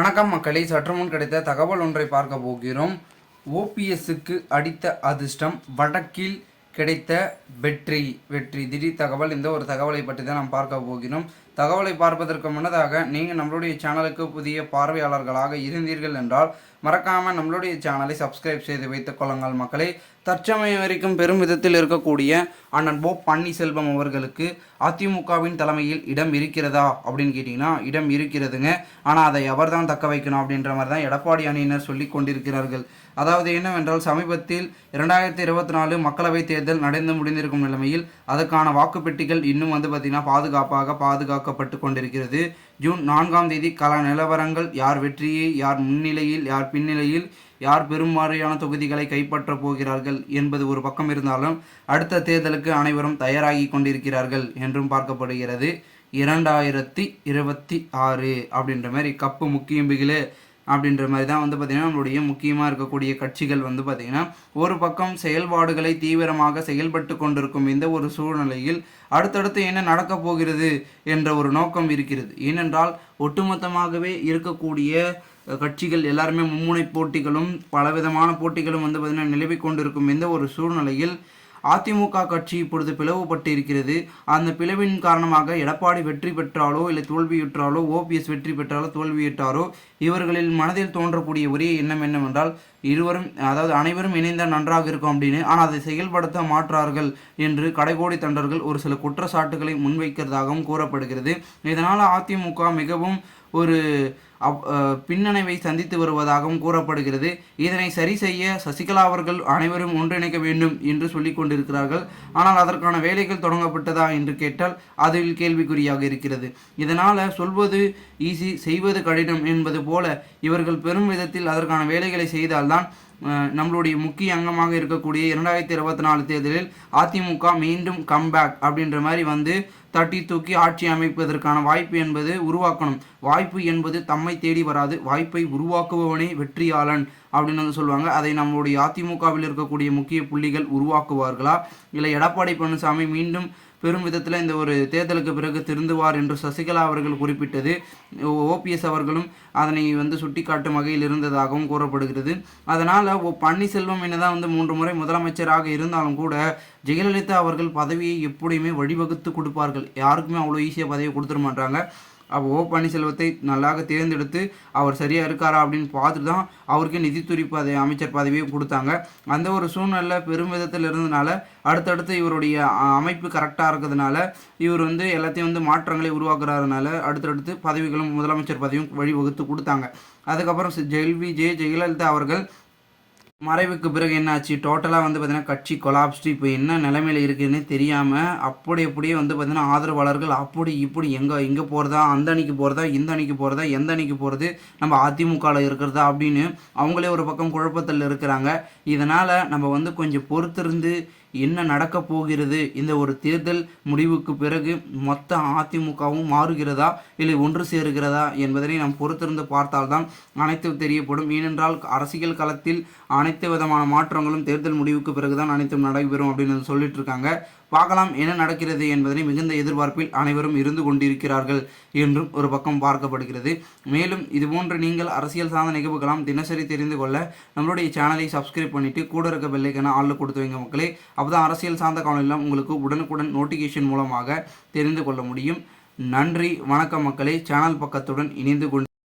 வணக்கம் மக்களே, சற்று முன் கிடைத்த தகவல் ஒன்றை பார்க்க போகிறோம். ஓபிஎஸ்க்கு அடித்த அதிர்ஷ்டம், வடக்கில் கிடைத்த வெற்றி திடீர் தகவல். இந்த ஒரு தகவலை பற்றி தான் நாம் பார்க்க போகிறோம். தகவலை பார்ப்பதற்கு முன்னதாக நீங்கள் நம்மளுடைய சேனலுக்கு புதிய பார்வையாளர்களாக இருந்தீர்கள் என்றால் மறக்காமல் நம்மளுடைய சேனலை சப்ஸ்கிரைப் செய்து வைத்துக் கொள்ளுங்கள் மக்களே. தற்சமயம் வரைக்கும் பெரும் விதத்தில் இருக்கக்கூடிய அண்ணன் ஓ பன்னீர்செல்வம் அவர்களுக்கு அதிமுகவின் தலைமையில் இடம் இருக்கிறதா அப்படின்னு கேட்டிங்கன்னா இடம் இருக்கிறதுங்க. ஆனால் அதை எவர் தான் தக்க வைக்கணும் அப்படின்ற மாதிரி தான் எடப்பாடி அணியினர் சொல்லி கொண்டிருக்கிறார்கள். அதாவது என்னவென்றால், சமீபத்தில் 2024 மக்களவைத் தேர்தல் நடந்து முடிந்திருக்கும் நிலைமையில் அதற்கான வாக்குப்பெட்டிகள் இன்னும் பார்த்திங்கன்னா பாதுகாக்கப்பட்டு கொண்டிருக்கிறது. ஜூன் 4ஆம் தேதி கள நிலவரங்கள், யார் வெற்றியை, யார் முன்னிலையில், யார் பின்னிலையில், யார் பெரும்பாலான தொகுதிகளை கைப்பற்றப் போகிறார்கள் என்பது ஒரு பக்கம் இருந்தாலும் அடுத்த தேர்தலுக்கு அனைவரும் தயாராகி கொண்டிருக்கிறார்கள் என்றும் பார்க்கப்படுகிறது. 2026 அப்படின்ற மாதிரி கப்பு முக்கியம் பிகிலே அப்படின்ற மாதிரி தான் பார்த்திங்கன்னா நம்மளுடைய முக்கியமாக இருக்கக்கூடிய கட்சிகள் பார்த்திங்கன்னா ஒரு பக்கம் செயல்பாடுகளை தீவிரமாக செயல்பட்டு கொண்டிருக்கும் இந்த ஒரு சூழ்நிலையில் அடுத்தடுத்து என்ன நடக்கப் போகிறது என்ற ஒரு நோக்கம் இருக்கிறது. ஏனென்றால் ஒட்டுமொத்தமாகவே இருக்கக்கூடிய கட்சிகள் எல்லாருமே மும்முனை போட்டிகளும் பலவிதமான போட்டிகளும் பார்த்திங்கன்னா நிலவி கொண்டிருக்கும் இந்த ஒரு சூழ்நிலையில் அதிமுக கட்சி இப்பொழுது பிளவுபட்டு இருக்கிறது. அந்த பிளவின் காரணமாக எடப்பாடி வெற்றி பெற்றாலோ இல்லை தோல்வியுற்றாலோ, ஓபிஎஸ் வெற்றி பெற்றாலோ தோல்வியுற்றாரோ, இவர்களின் மனதில் தோன்றக்கூடிய ஒரே எண்ணம் என்னவென்றால் இருவரும், அதாவது அனைவரும் இணைந்தால் நன்றாக இருக்கும் அப்படின்னு, ஆனால் அதை செயல்படுத்த மாற்றார்கள் என்று கடைகோடி தொண்டர்கள் ஒரு சில குற்றச்சாட்டுகளை முன்வைக்கிறதாகவும் கூறப்படுகிறது. இதனால் அதிமுக மிகவும் ஒரு பின்னடைவை சந்தித்து வருவதாகவும் கூறப்படுகிறது. இதனை சரி செய்ய சசிகலா அவர்கள் அனைவரும் ஒன்றிணைக்க வேண்டும் என்று சொல்லிக் கொண்டிருக்கிறார்கள். ஆனால் அதற்கான வேலைகள் தொடங்கப்பட்டதா என்று கேட்டால் அதில் கேள்விக்குறியாக இருக்கிறது. இதனால் சொல்வது ஈஸி, செய்வது கடினம் என்பது போல இவர்கள் பெரும் விதத்தில் அதற்கான வேலைகளை செய்தால்தான் நம்மளுடைய முக்கிய அங்கமாக இருக்கக்கூடிய 2024 தேர்தலில் அதிமுக மீண்டும் கம்பேக் அப்படின்ற மாதிரி தட்டி தூக்கி ஆட்சி அமைப்பதற்கான வாய்ப்பு என்பது உருவாக்கணும். வாய்ப்பு என்பது தம்மை தேடி வராது, வாய்ப்பை உருவாக்குபவனே வெற்றியாளன் அப்படின்னு சொல்லுவாங்க. அதை நம்மளுடைய அதிமுகவில் இருக்கக்கூடிய முக்கிய புள்ளிகள் உருவாக்குவார்களா, இல்லை எடப்பாடி பழனிசாமி மீண்டும் பெரும் விதத்தில் இந்த ஒரு தேர்தலுக்கு பிறகு திருந்துவார் என்று சசிகலா அவர்கள் குறிப்பிட்டது. ஓபிஎஸ் அவர்களும் அதனை சுட்டிக்காட்டும் வகையில் இருந்ததாகவும் கூறப்படுகிறது. அதனால் பன்னீர்செல்வம் என்னதான் 3 முறை முதலமைச்சராக இருந்தாலும் கூட ஜெயலலிதா அவர்கள் பதவியை எப்படியுமே வழிவகுத்து கொடுப்பார்கள். யாருக்குமே அவ்வளோ ஈஸியாக பதவியை கொடுத்துட மாட்டாங்க. அப்போ ஓ பன்னீர்செல்வத்தை நல்லாக தேர்ந்தெடுத்து அவர் சரியாக இருக்காரா அப்படின்னு பார்த்துட்டு தான் அவருக்கு நிதித்துறை அமைச்சர் பதவியை கொடுத்தாங்க. அந்த ஒரு சூழ்நிலை பெரும் விதத்தில் இருந்ததுனால அடுத்தடுத்து இவருடைய அமைப்பு கரெக்டாக இருக்கிறதுனால இவர் எல்லாத்தையும் மாற்றங்களை உருவாக்குறதுனால அடுத்தடுத்து பதவிகளும் முதலமைச்சர் பதவியும் வழிவகுத்து கொடுத்தாங்க. அதுக்கப்புறம் ஜெயலலிதா அவர்கள் மறைவுக்கு பிறகு என்ன ஆச்சு, டோட்டலாக பார்த்திங்கன்னா கட்சி கொலாப்ஸ்டு. இப்போ என்ன நிலைமையில் இருக்குதுன்னு தெரியாமல் அப்படியே பார்த்திங்கன்னா ஆதரவாளர்கள் அப்படி இப்படி இங்கே போகிறதா, அந்த அணிக்கு போகிறதா, இந்த அணிக்கு போகிறதா, எந்த அணிக்கு போகிறது, நம்ம அதிமுகவில் இருக்கிறதா அப்படின்னு அவங்களே ஒரு பக்கம் குழப்பத்தில் இருக்கிறாங்க. இதனால் நம்ம கொஞ்சம் பொறுத்திருந்து என்ன நடக்கப் போகிறது, இந்த ஒரு தேர்தல் முடிவுக்கு பிறகு மொத்த அதிமுகவும் மாறுகிறதா இல்லை ஒன்று சேருகிறதா என்பதனை நாம் பொறுத்திருந்து பார்த்தால்தான் அனைத்தும் தெரியப்படும். ஏனென்றால் அரசியல் களத்தில் அனைத்து விதமான மாற்றங்களும் தேர்தல் முடிவுக்கு பிறகுதான் அனைத்தும் நடைபெறும் அப்படின்னு சொல்லிட்டு இருக்காங்க. பார்க்கலாம் என்ன நடக்கிறது என்பதனை மிகுந்த எதிர்பார்ப்பில் அனைவரும் இருந்து கொண்டிருக்கிறார்கள் என்றும் ஒரு பக்கம் பார்க்கப்படுகிறது. மேலும் இதுபோன்று நீங்கள் அரசியல் சார்ந்த நிகழ்வுகளாம் தினசரி தெரிந்து கொள்ள நம்மளுடைய சேனலை சப்ஸ்கிரைப் பண்ணிவிட்டு கூட இருக்க பெல்லைக்கான ஆளில் கொடுத்து வைங்க மக்களே. அப்போதான் அரசியல் சார்ந்த காணொலியெல்லாம் உங்களுக்கு உடனுக்குடன் நோட்டிஃபிகேஷன் மூலமாக தெரிந்து கொள்ள முடியும். நன்றி, வணக்கம் மக்களே. சேனல் பக்கத்துடன் இணைந்து கொண்டு